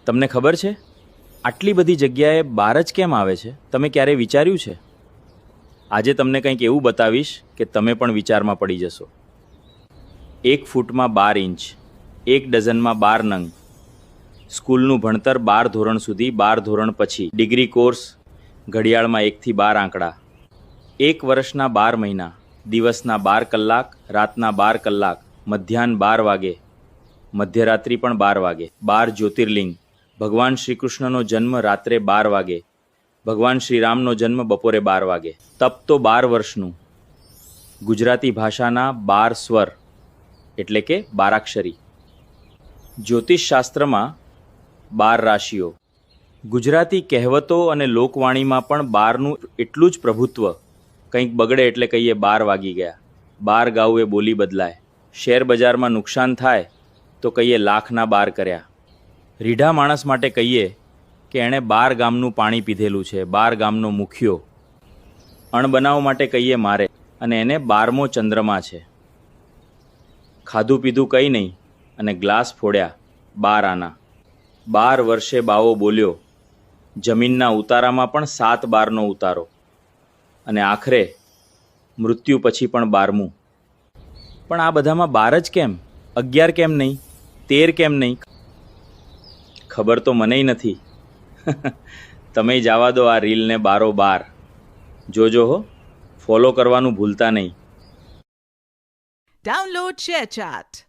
તમને ખબર છે આટલી બધી જગ્યાએ બાર જ કેમ આવે છે? તમે ક્યારે વિચાર્યું છે? આજે તમને કંઈક એવું બતાવીશ કે તમે પણ વિચારમાં પડી જશો. 1 ફૂટમાં 12 ઇંચ, 1 ડઝનમાં 12 નંગ, સ્કૂલનું ભણતર 12 ધોરણ સુધી, 12 ધોરણ પછી ડિગ્રી કોર્સ, ઘડિયાળમાં 1 થી 12 આંકડા, 1 વર્ષના 12 મહિના, દિવસના 12 કલાક, રાતના 12 કલાક, મધ્યાહન 12 વાગે, મધ્યરાત્રિ પણ 12 વાગે, 12 જ્યોતિર્લિંગ, ભગવાન શ્રી કૃષ્ણનો જન્મ રાત્રે 12 વાગે, ભગવાન શ્રી રામનો જન્મ બપોરે 12 વાગે, તપ તો 12 વર્ષનું, ગુજરાતી ભાષાના 12 સ્વર એટલે કે 12 અક્ષરી, જ્યોતિષ શાસ્ત્રમાં 12 રાશિઓ, ગુજરાતી કહેવતો અને લોકવાણીમાં પણ 12નું એટલું જ પ્રભુત્વ. કંઈક બગડે એટલે કહીએ 12 વાગી ગયા, 12 ગાઉએ બોલી બદલાય, શેર બજારમાં નુકસાન થાય તો કહીએ લાખના 12 કર્યા, રીઢા માણસ માટે કહીએ કે એણે 12 ગામનું પાણી પીધેલું છે, 12 ગામનો મુખિયો, અણબનાવ માટે કહીએ મારે અને એને 12મો ચંદ્રમા છે, ખાધું પીધું કંઈ નહીં અને ગ્લાસ ફોડ્યા 12 આના, 12 વર્ષે બાવો બોલ્યો, જમીનના ઉતારામાં પણ 7/12નો ઉતારો, અને આખરે મૃત્યુ પછી પણ 12મું. પણ આ બધામાં 12 જ કેમ? 11 કેમ નહીં? 13 કેમ નહીં? ખબર તો મનેય નથી. તમે જવા દો આ રીલને બારોબાર. જોજો હો, ફોલો કરવાનું ભૂલતા નહીં. Download ShareChat.